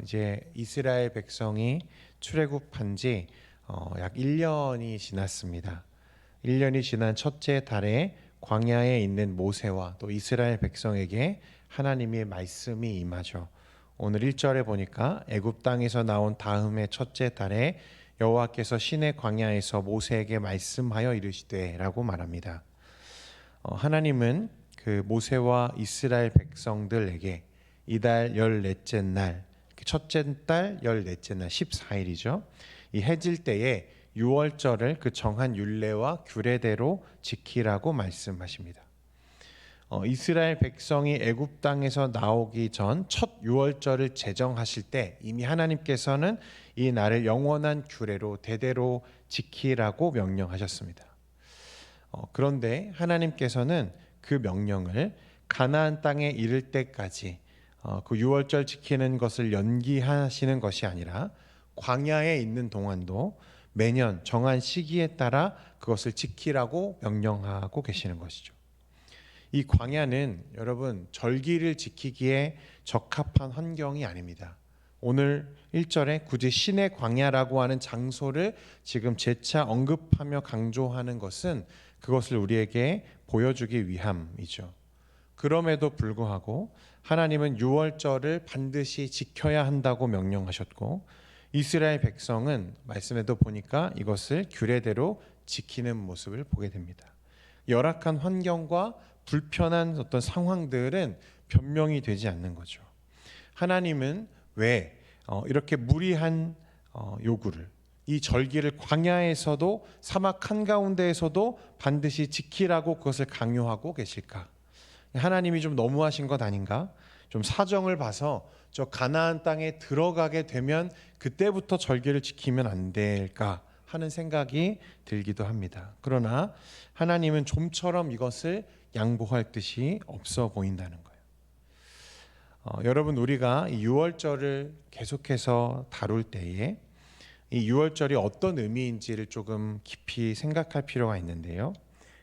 이제 이스라엘 백성이 출애굽한 지 약 1년이 지났습니다. 1년이 지난 첫째 달에 광야에 있는 모세와 또 이스라엘 백성에게 하나님의 말씀이 임하죠. 오늘 1절에 보니까 애굽 땅에서 나온 다음의 첫째 달에 여호와께서 시내 광야에서 모세에게 말씀하여 이르시되라고 말합니다. 하나님은 그 모세와 이스라엘 백성들에게 이달 14째 날, 첫째 달 14째 날 14일이죠. 이 해질 때에 유월절을 그 정한 율례와 규례대로 지키라고 말씀하십니다. 이스라엘 백성이 애굽 땅에서 나오기 전 첫 유월절을 제정하실 때 이미 하나님께서는 이 날을 영원한 규례로 대대로 지키라고 명령하셨습니다. 그런데 하나님께서는 그 명령을 가나안 땅에 이를 때까지 그 유월절 지키는 것을 연기하시는 것이 아니라 광야에 있는 동안도 매년 정한 시기에 따라 그것을 지키라고 명령하고 계시는 것이죠. 이 광야는 여러분 절기를 지키기에 적합한 환경이 아닙니다. 오늘 1절에 굳이 시내 광야라고 하는 장소를 지금 재차 언급하며 강조하는 것은 그것을 우리에게 보여주기 위함이죠. 그럼에도 불구하고 하나님은 유월절을 반드시 지켜야 한다고 명령하셨고 이스라엘 백성은 말씀에도 보니까 이것을 규례대로 지키는 모습을 보게 됩니다. 열악한 환경과 불편한 어떤 상황들은 변명이 되지 않는 거죠. 하나님은 왜 이렇게 무리한 요구를 이 절기를 광야에서도 사막 한가운데에서도 반드시 지키라고 그것을 강요하고 계실까? 하나님이 좀 너무하신 것 아닌가? 좀 사정을 봐서 저 가나안 땅에 들어가게 되면 그때부터 절기를 지키면 안 될까 하는 생각이 들기도 합니다. 그러나 하나님은 좀처럼 이것을 양보할 뜻이 없어 보인다는 거예요. 여러분 우리가 이 유월절을 계속해서 다룰 때에 이 유월절이 어떤 의미인지를 조금 깊이 생각할 필요가 있는데요.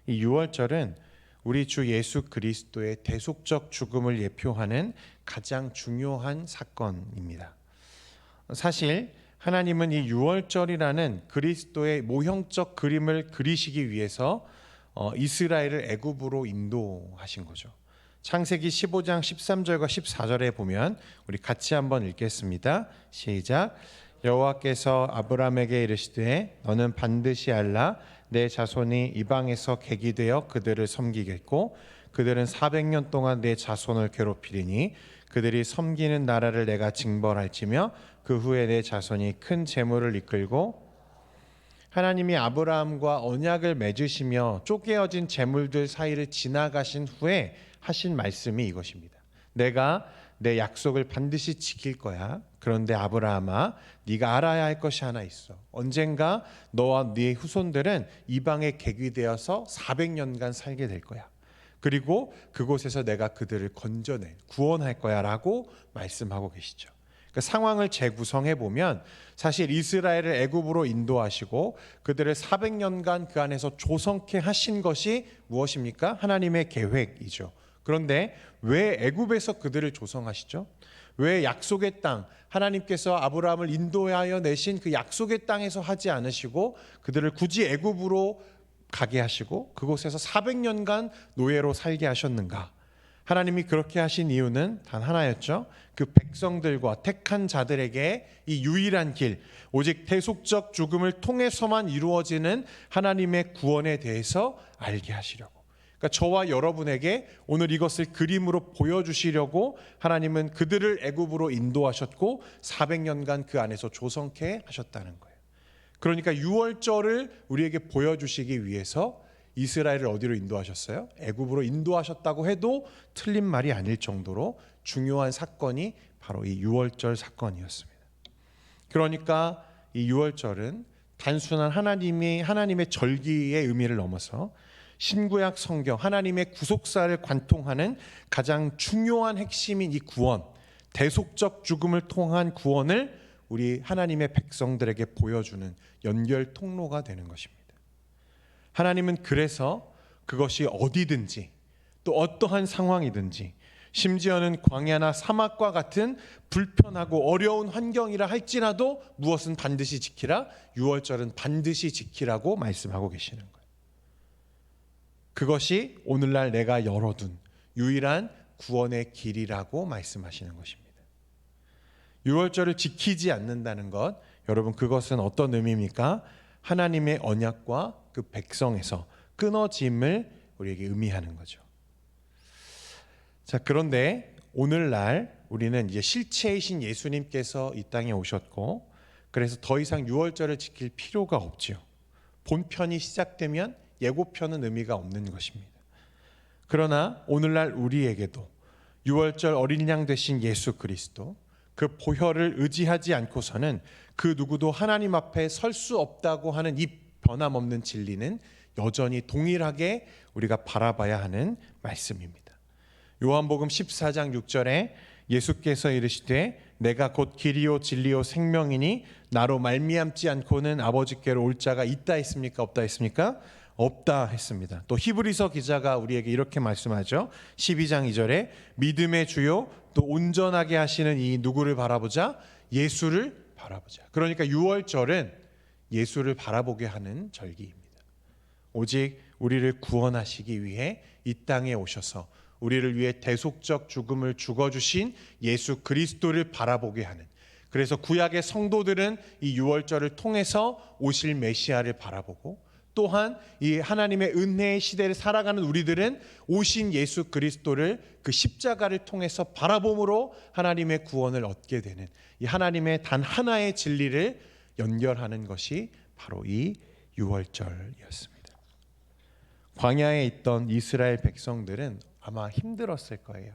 이 유월절은 우리 주 예수 그리스도의 대속적 죽음을 예표하는 가장 중요한 사건입니다. 사실 하나님은 이 유월절이라는 그리스도의 모형적 그림을 그리시기 위해서 이스라엘을 애굽으로 인도하신 거죠. 창세기 15장 13절과 14절에 보면 우리 같이 한번 읽겠습니다. 시작. 여호와께서 아브라함에게 이르시되 너는 반드시 알라 내 자손이 이방에서 객이 되어 그들을 섬기겠고 그들은 400년 동안 내 자손을 괴롭히리니 그들이 섬기는 나라를 내가 징벌할지며 그 후에 내 자손이 큰 재물을 이끌고 하나님이 아브라함과 언약을 맺으시며 쪼개어진 재물들 사이를 지나가신 후에 하신 말씀이 이것입니다. 내가 내 약속을 반드시 지킬 거야. 그런데 아브라함아 네가 알아야 할 것이 하나 있어. 언젠가 너와 네 후손들은 이방에 객이 되어서 400년간 살게 될 거야. 그리고 그곳에서 내가 그들을 건져내 구원할 거야 라고 말씀하고 계시죠. 그 상황을 재구성해 보면 사실 이스라엘을 애굽으로 인도하시고 그들을 400년간 그 안에서 조성케 하신 것이 무엇입니까? 하나님의 계획이죠. 그런데 왜 애굽에서 그들을 조성하시죠? 왜 약속의 땅, 하나님께서 아브라함을 인도하여 내신 그 약속의 땅에서 하지 않으시고 그들을 굳이 애굽으로 가게 하시고 그곳에서 400년간 노예로 살게 하셨는가? 하나님이 그렇게 하신 이유는 단 하나였죠. 그 백성들과 택한 자들에게 이 유일한 길, 오직 대속적 죽음을 통해서만 이루어지는 하나님의 구원에 대해서 알게 하시려고. 그러니까 저와 여러분에게 오늘 이것을 그림으로 보여주시려고 하나님은 그들을 애굽으로 인도하셨고 400년간 그 안에서 조성케 하셨다는 거예요. 그러니까 유월절을 우리에게 보여주시기 위해서 이스라엘을 어디로 인도하셨어요? 애굽으로 인도하셨다고 해도 틀린 말이 아닐 정도로 중요한 사건이 바로 이 유월절 사건이었습니다. 그러니까 이 유월절은 단순한 하나님의 절기의 의미를 넘어서 신구약 성경 하나님의 구속사를 관통하는 가장 중요한 핵심인 이 구원, 대속적 죽음을 통한 구원을 우리 하나님의 백성들에게 보여주는 연결 통로가 되는 것입니다. 하나님은 그래서 그것이 어디든지 또 어떠한 상황이든지 심지어는 광야나 사막과 같은 불편하고 어려운 환경이라 할지라도 무엇은 반드시 지키라? 유월절은 반드시 지키라고 말씀하고 계시는 거예요. 그것이 오늘날 내가 열어둔 유일한 구원의 길이라고 말씀하시는 것입니다. 유월절을 지키지 않는다는 것, 여러분 그것은 어떤 의미입니까? 하나님의 언약과 그 백성에서 끊어짐을 우리에게 의미하는 거죠. 자, 그런데 오늘날 우리는 이제 실체이신 예수님께서 이 땅에 오셨고, 그래서 더 이상 유월절을 지킬 필요가 없지요. 본편이 시작되면 예고편은 의미가 없는 것입니다. 그러나 오늘날 우리에게도 유월절 어린 양 되신 예수 그리스도, 그 보혈을 의지하지 않고서는 그 누구도 하나님 앞에 설 수 없다고 하는 이 변함없는 진리는 여전히 동일하게 우리가 바라봐야 하는 말씀입니다. 요한복음 14장 6절에 예수께서 이르시되 내가 곧 길이요 진리요 생명이니 나로 말미암지 않고는 아버지께로 올 자가 있다 했습니까? 없다 했습니까? 없다 했습니다. 또 히브리서 기자가 우리에게 이렇게 말씀하죠. 12장 2절에 믿음의 주요 또 온전하게 하시는 이 누구를 바라보자? 예수를 바라보자. 그러니까 유월절은 예수를 바라보게 하는 절기입니다. 오직 우리를 구원하시기 위해 이 땅에 오셔서 우리를 위해 대속적 죽음을 죽어주신 예수 그리스도를 바라보게 하는, 그래서 구약의 성도들은 이 유월절을 통해서 오실 메시아를 바라보고, 또한 이 하나님의 은혜의 시대를 살아가는 우리들은 오신 예수 그리스도를 그 십자가를 통해서 바라봄으로 하나님의 구원을 얻게 되는, 이 하나님의 단 하나의 진리를 연결하는 것이 바로 이 유월절이었습니다. 광야에 있던 이스라엘 백성들은 아마 힘들었을 거예요.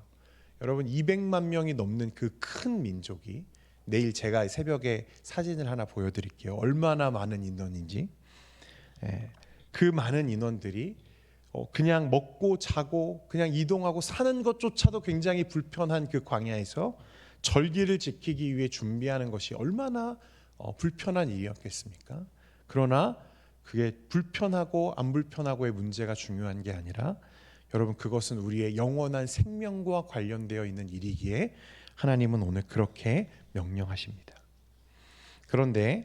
여러분 200만 명이 넘는 그 큰 민족이, 내일 제가 새벽에 사진을 하나 보여드릴게요. 얼마나 많은 인원인지. 그 많은 인원들이 그냥 먹고 자고 그냥 이동하고 사는 것조차도 굉장히 불편한 그 광야에서 절기를 지키기 위해 준비하는 것이 얼마나 불편한 일이었겠습니까? 그러나 그게 불편하고 안 불편하고의 문제가 중요한 게 아니라, 여러분 그것은 우리의 영원한 생명과 관련되어 있는 일이기에 하나님은 오늘 그렇게 명령하십니다. 그런데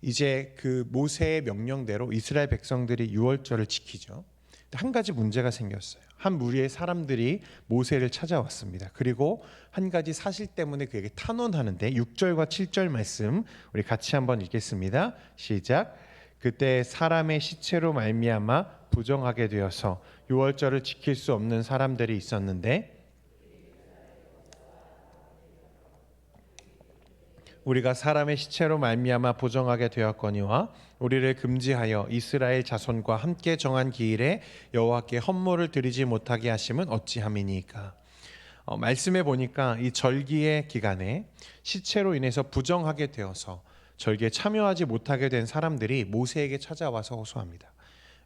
이제 그 모세의 명령대로 이스라엘 백성들이 유월절을 지키죠. 한 가지 문제가 생겼어요. 한 무리의 사람들이 모세를 찾아왔습니다. 그리고 한 가지 사실 때문에 그에게 탄원하는데 6절과 7절 말씀 우리 같이 한번 읽겠습니다. 시작. 그때 사람의 시체로 말미암아 부정하게 되어서 유월절을 지킬 수 없는 사람들이 있었는데 우리가 사람의 시체로 말미암아 부정하게 되었거니와 우리를 금지하여 이스라엘 자손과 함께 정한 기일에 여호와께 헌물을 드리지 못하게 하심은 어찌함이니까. 말씀해 보니까 이 절기의 기간에 시체로 인해서 부정하게 되어서 절기에 참여하지 못하게 된 사람들이 모세에게 찾아와서 호소합니다.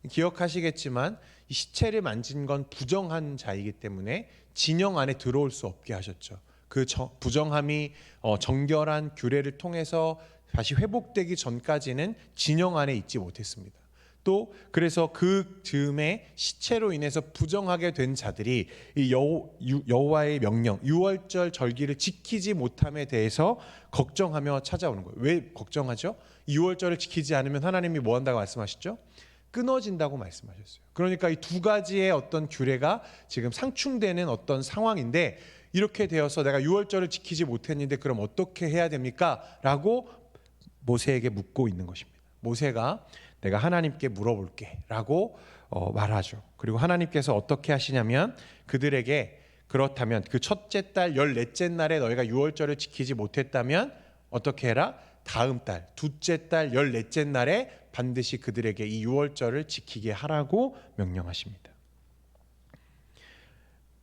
기억하시겠지만 이 시체를 만진 건 부정한 자이기 때문에 진영 안에 들어올 수 없게 하셨죠. 그 부정함이 정결한 규례를 통해서 다시 회복되기 전까지는 진영 안에 있지 못했습니다. 또 그래서 그 즈음에 시체로 인해서 부정하게 된 자들이 이 여호와의 명령 유월절 절기를 지키지 못함에 대해서 걱정하며 찾아오는 거예요. 왜 걱정하죠? 유월절을 지키지 않으면 하나님이 뭐 한다고 말씀하시죠? 끊어진다고 말씀하셨어요. 그러니까 이 두 가지의 어떤 규례가 지금 상충되는 어떤 상황인데, 이렇게 되어서 내가 유월절을 지키지 못했는데 그럼 어떻게 해야 됩니까? 라고 모세에게 묻고 있는 것입니다. 모세가 내가 하나님께 물어볼게 라고 말하죠. 그리고 하나님께서 어떻게 하시냐면 그들에게 그렇다면 그 첫째 달 14째 날에 너희가 유월절을 지키지 못했다면 어떻게 해라? 다음 달 둘째 달 14째 날에 반드시 그들에게 이 유월절을 지키게 하라고 명령하십니다.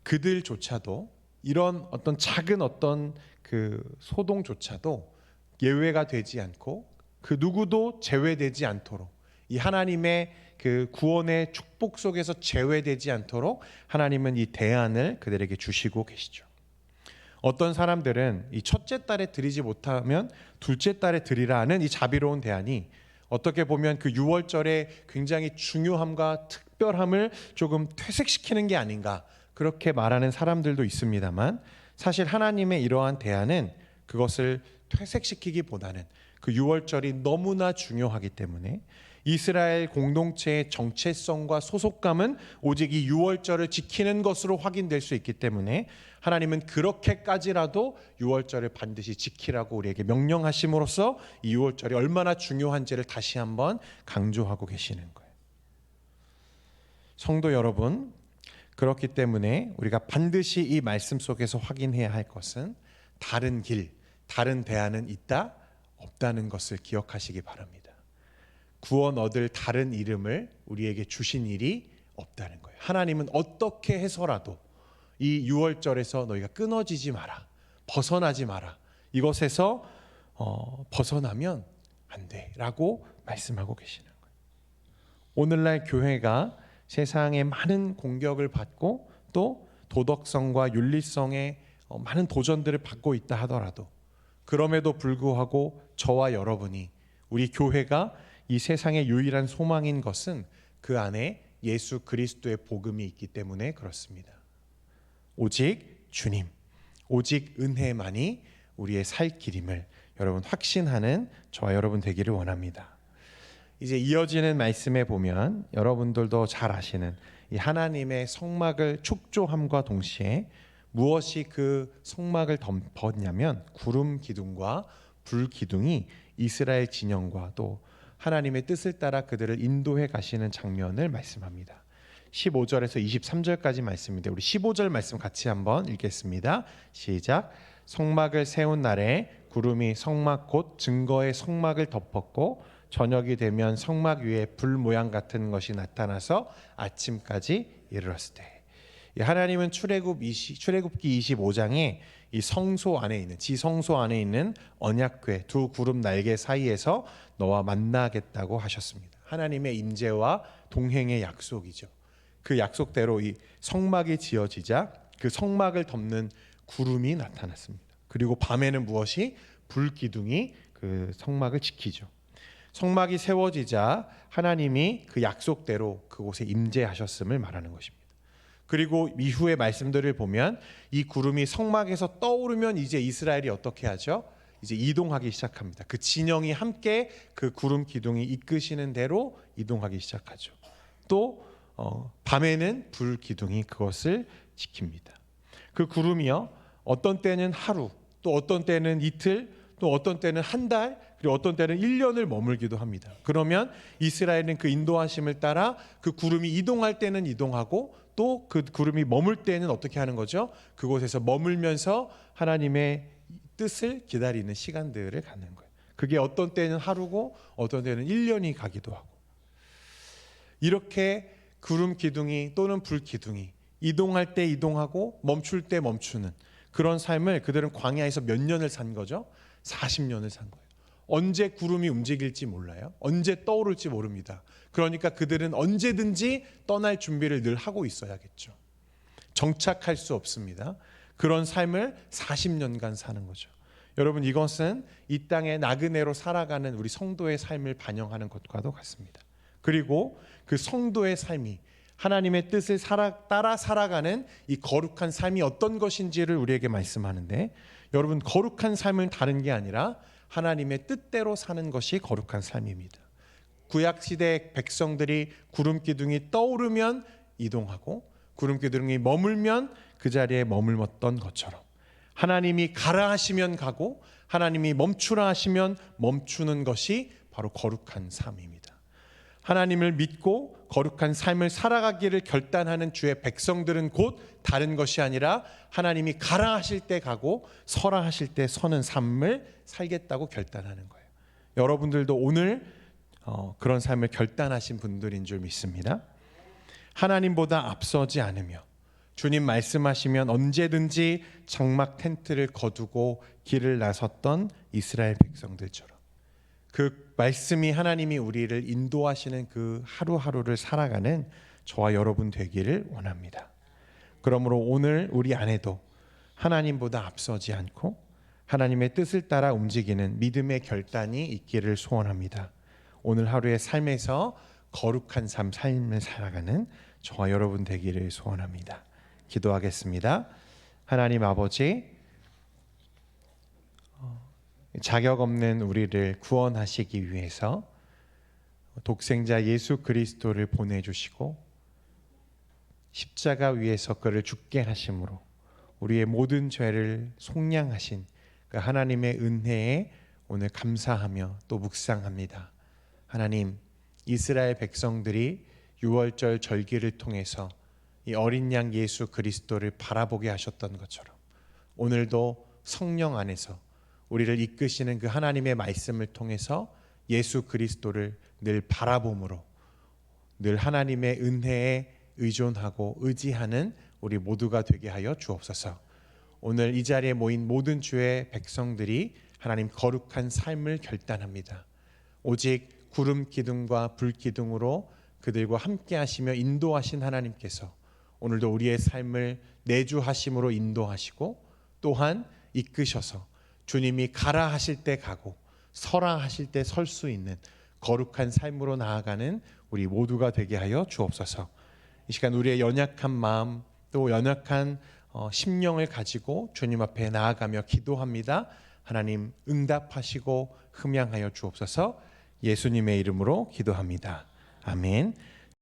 그들조차도 이런 어떤 작은 어떤 그 소동조차도 예외가 되지 않고 그 누구도 제외되지 않도록, 이 하나님의 그 구원의 축복 속에서 제외되지 않도록 하나님은 이 대안을 그들에게 주시고 계시죠. 어떤 사람들은 이 첫째 달에 드리지 못하면 둘째 달에 드리라는 이 자비로운 대안이 어떻게 보면 그 유월절의 굉장히 중요함과 특별함을 조금 퇴색시키는 게 아닌가, 그렇게 말하는 사람들도 있습니다만 사실 하나님의 이러한 대안은 그것을 퇴색시키기보다는 그 유월절이 너무나 중요하기 때문에 이스라엘 공동체의 정체성과 소속감은 오직 이 유월절을 지키는 것으로 확인될 수 있기 때문에 하나님은 그렇게까지라도 유월절을 반드시 지키라고 우리에게 명령하심으로써 이 유월절이 얼마나 중요한지를 다시 한번 강조하고 계시는 거예요. 성도 여러분, 그렇기 때문에 우리가 반드시 이 말씀 속에서 확인해야 할 것은 다른 길, 다른 대안은 있다, 없다는 것을 기억하시기 바랍니다. 구원 얻을 다른 이름을 우리에게 주신 일이 없다는 거예요. 하나님은 어떻게 해서라도 이 유월절에서 너희가 끊어지지 마라, 벗어나지 마라, 이것에서 벗어나면 안 돼라고 말씀하고 계시는 거예요. 오늘날 교회가 세상에 많은 공격을 받고 또 도덕성과 윤리성에 많은 도전들을 받고 있다 하더라도 그럼에도 불구하고 저와 여러분이 우리 교회가 이 세상의 유일한 소망인 것은 그 안에 예수 그리스도의 복음이 있기 때문에 그렇습니다. 오직 주님, 오직 은혜만이 우리의 살 길임을 여러분 확신하는 저와 여러분 되기를 원합니다. 이제 이어지는 말씀에 보면 여러분들도 잘 아시는 이 하나님의 성막을 축조함과 동시에 무엇이 그 성막을 덮었냐면 구름 기둥과 불 기둥이 이스라엘 진영과 또 하나님의 뜻을 따라 그들을 인도해 가시는 장면을 말씀합니다. 15절에서 23절까지 말씀인데 우리 15절 말씀 같이 한번 읽겠습니다. 시작. 성막을 세운 날에 구름이 성막 곧 증거의 성막을 덮었고 저녁이 되면 성막 위에 불 모양 같은 것이 나타나서 아침까지 이르렀을 때 하나님은 출애굽기 25장에 이 성소 안에 있는 지성소 안에 있는 언약궤 두 구름 날개 사이에서 너와 만나겠다고 하셨습니다. 하나님의 임재와 동행의 약속이죠. 그 약속대로 이 성막이 지어지자 그 성막을 덮는 구름이 나타났습니다. 그리고 밤에는 무엇이? 불기둥이 그 성막을 지키죠. 성막이 세워지자 하나님이 그 약속대로 그곳에 임재하셨음을 말하는 것입니다. 그리고 이후의 말씀들을 보면 이 구름이 성막에서 떠오르면 이제 이스라엘이 어떻게 하죠? 이제 이동하기 시작합니다. 그 진영이 함께 그 구름 기둥이 이끄시는 대로 이동하기 시작하죠. 또 밤에는 불 기둥이 그것을 지킵니다. 그 구름이요, 어떤 때는 하루, 또 어떤 때는 이틀, 또 어떤 때는 한 달, 그리고 어떤 때는 1년을 머물기도 합니다. 그러면 이스라엘은 그 인도하심을 따라 그 구름이 이동할 때는 이동하고 또 그 구름이 머물 때는 어떻게 하는 거죠? 그곳에서 머물면서 하나님의 뜻을 기다리는 시간들을 갖는 거예요. 그게 어떤 때는 하루고 어떤 때는 1년이 가기도 하고, 이렇게 구름 기둥이 또는 불 기둥이 이동할 때 이동하고 멈출 때 멈추는 그런 삶을 그들은 광야에서 몇 년을 산 거죠? 40년을 산 거예요. 언제 구름이 움직일지 몰라요. 언제 떠오를지 모릅니다. 그러니까 그들은 언제든지 떠날 준비를 늘 하고 있어야겠죠. 정착할 수 없습니다. 그런 삶을 40년간 사는 거죠. 여러분, 이것은 이 땅의 나그네로 살아가는 우리 성도의 삶을 반영하는 것과도 같습니다. 그리고 그 성도의 삶이 하나님의 뜻을 따라 살아가는 이 거룩한 삶이 어떤 것인지를 우리에게 말씀하는데, 여러분, 거룩한 삶은 다른 게 아니라 하나님의 뜻대로 사는 것이 거룩한 삶입니다. 구약시대 백성들이 구름기둥이 떠오르면 이동하고 구름기둥이 머물면 그 자리에 머물렀던 것처럼 하나님이 가라 하시면 가고 하나님이 멈추라 하시면 멈추는 것이 바로 거룩한 삶입니다. 하나님을 믿고 거룩한 삶을 살아가기를 결단하는 주의 백성들은 곧 다른 것이 아니라 하나님이 가라 하실 때 가고 서라 하실 때 서는 삶을 살겠다고 결단하는 거예요. 여러분들도 오늘 그런 삶을 결단하신 분들인 줄 믿습니다. 하나님보다 앞서지 않으며 주님 말씀하시면 언제든지 장막 텐트를 거두고 길을 나섰던 이스라엘 백성들처럼 그 말씀이 하나님이 우리를 인도하시는 그 하루하루를 살아가는 저와 여러분 되기를 원합니다. 그러므로 오늘 우리 안에도 하나님보다 앞서지 않고 하나님의 뜻을 따라 움직이는 믿음의 결단이 있기를 소원합니다. 오늘 하루의 삶에서 거룩한 삶을 살아가는 저와 여러분 되기를 소원합니다. 기도하겠습니다. 하나님 아버지, 자격 없는 우리를 구원하시기 위해서 독생자 예수 그리스도를 보내주시고 십자가 위에서 그를 죽게 하심으로 우리의 모든 죄를 속량하신 그 하나님의 은혜에 오늘 감사하며 또 묵상합니다. 하나님, 이스라엘 백성들이 유월절 절기를 통해서 이 어린 양 예수 그리스도를 바라보게 하셨던 것처럼 오늘도 성령 안에서 우리를 이끄시는 그 하나님의 말씀을 통해서 예수 그리스도를 늘 바라봄으로 늘 하나님의 은혜에 의존하고 의지하는 우리 모두가 되게 하여 주옵소서. 오늘 이 자리에 모인 모든 주의 백성들이 하나님 거룩한 삶을 결단합니다. 오직 구름 기둥과 불 기둥으로 그들과 함께 하시며 인도하신 하나님께서 오늘도 우리의 삶을 내주하심으로 인도하시고 또한 이끄셔서 주님이 가라 하실 때 가고 서라 하실 때 설 수 있는 거룩한 삶으로 나아가는 우리 모두가 되게 하여 주옵소서. 이 시간 우리의 연약한 마음 또 연약한 심령을 가지고 주님 앞에 나아가며 기도합니다. 하나님 응답하시고 흠양하여 주옵소서. 예수님의 이름으로 기도합니다. 아멘.